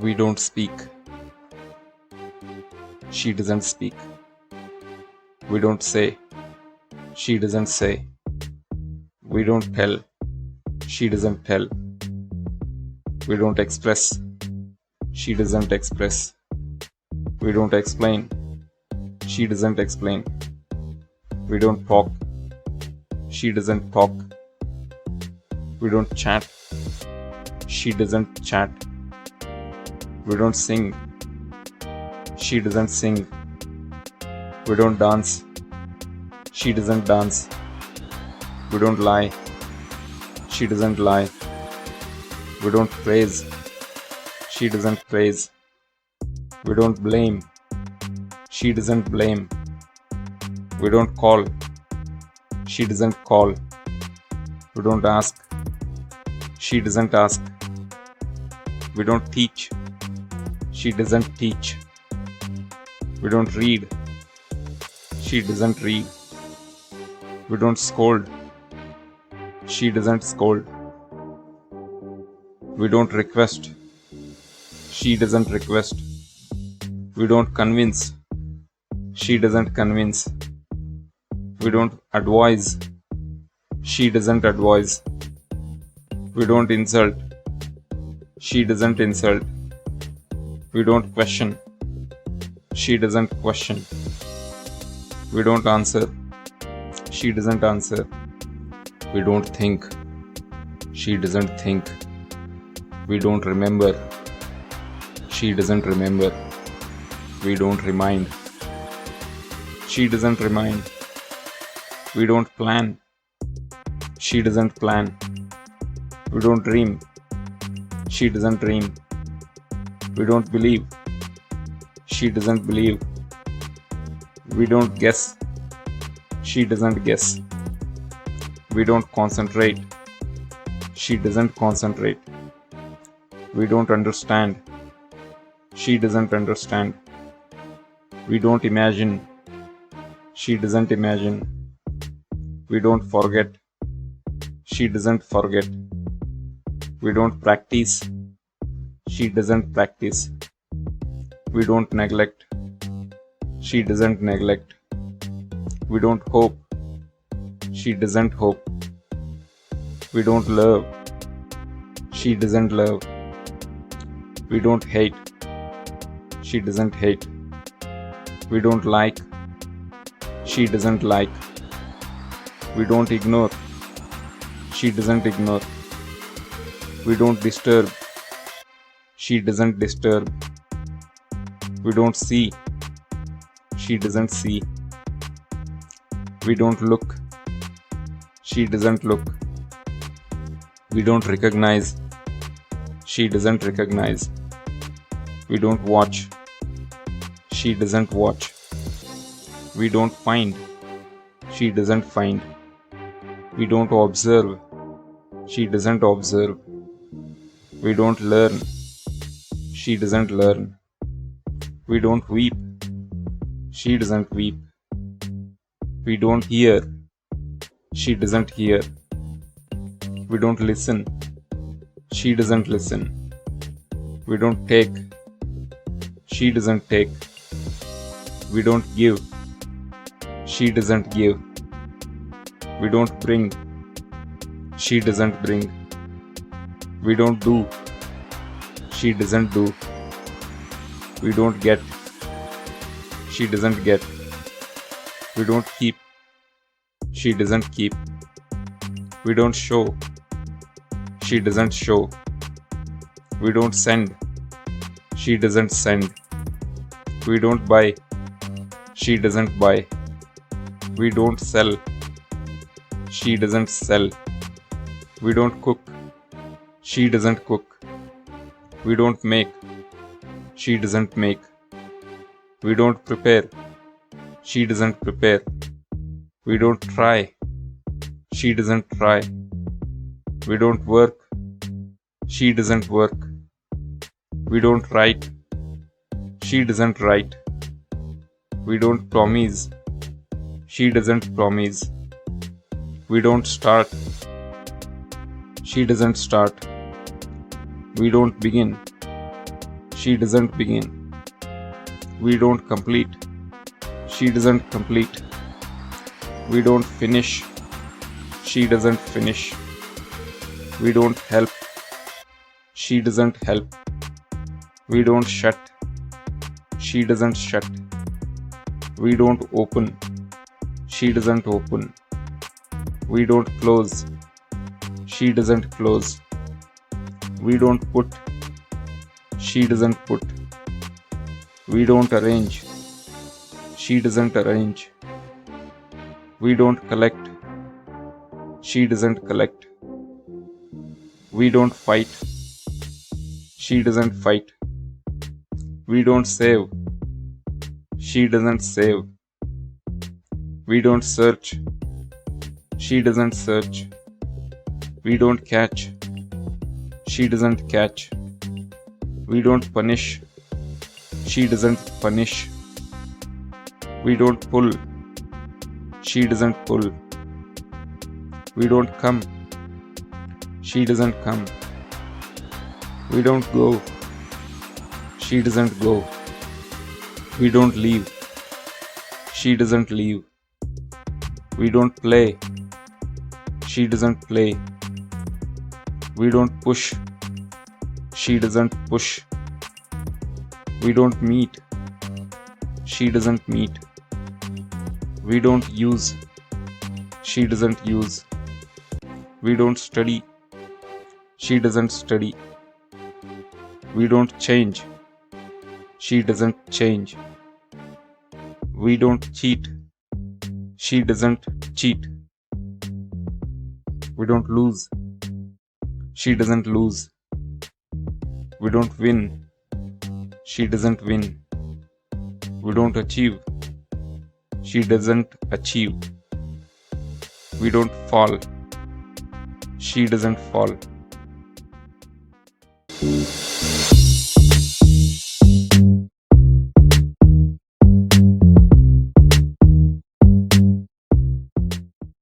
We don't speak. She doesn't speak. We don't say. She doesn't say. We don't tell. She doesn't tell. We don't express. She doesn't express. We don't explain. She doesn't explain. We don't talk. She doesn't talk. We don't chat. She doesn't chat. We don't sing. She doesn't sing. We don't dance. She doesn't dance. We don't lie. She doesn't lie. We don't praise. She doesn't praise. We don't blame. She doesn't blame. We don't call. She doesn't call. We don't ask. She doesn't ask. We don't teach. She doesn't teach. We don't read. She doesn't read. We don't scold. She doesn't scold. We don't request. She doesn't request. We don't convince. She doesn't convince. We don't advise. She doesn't advise. We don't insult. She doesn't insult. We don't question. She doesn't question. We don't answer. She doesn't answer. We don't think. She doesn't think. We don't remember. She doesn't remember. We don't remind. She doesn't remind. We don't plan. She doesn't plan. We don't dream. She doesn't dream. We don't believe. She doesn't believe. We don't guess. She doesn't guess. We don't concentrate. She doesn't concentrate. We don't understand. She doesn't understand. We don't imagine. She doesn't imagine. We don't forget. She doesn't forget. We don't practice. She doesn't practice. We don't neglect. She doesn't neglect. We don't hope. She doesn't hope. We don't love. She doesn't love. We don't hate. She doesn't hate. We don't like. She doesn't like. We don't ignore. She doesn't ignore. We don't disturb. She doesn't disturb. We don't see. She doesn't see. We don't look. She doesn't look. We don't recognize. She doesn't recognize. We don't watch. She doesn't watch. We don't find. She doesn't find. We don't observe. She doesn't observe. We don't learn. She doesn't learn. We don't weep. She doesn't weep. We don't hear. She doesn't hear. We don't listen. She doesn't listen. We don't take. She doesn't take. We don't give. She doesn't give. We don't bring. She doesn't bring. We don't do. She doesn't do. We don't get. She doesn't get. We don't keep. She doesn't keep. We don't show. She doesn't show. We don't send. She doesn't send. We don't buy. She doesn't buy. We don't sell. She doesn't sell. We don't cook. She doesn't cook. We don't make. She doesn't make. We don't prepare. She doesn't prepare. We don't try. She doesn't try. We don't work. She doesn't work. We don't write. She doesn't write. We don't promise. She doesn't promise. We don't start. She doesn't start. We don't begin. She doesn't begin. We don't complete. She doesn't complete. We don't finish. She doesn't finish. We don't help. She doesn't help. We don't shut. She doesn't shut. We don't open. She doesn't open. We don't close. She doesn't close. We don't put. She doesn't put. We don't arrange. She doesn't arrange. We don't collect. She doesn't collect. We don't fight. She doesn't fight. We don't save. She doesn't save. We don't search. She doesn't search. We don't catch. She doesn't catch. We don't punish. She doesn't punish. We don't pull. She doesn't pull. We don't come. She doesn't come. We don't go. She doesn't go. We don't leave. She doesn't leave. We don't play. She doesn't play. We don't push. She doesn't push. We don't meet. She doesn't meet. We don't use. She doesn't use. We don't study. She doesn't study. We don't change. She doesn't change. We don't cheat. She doesn't cheat. We don't lose. She doesn't lose. We don't win. She doesn't win. We don't achieve. She doesn't achieve. We don't fall. She doesn't fall.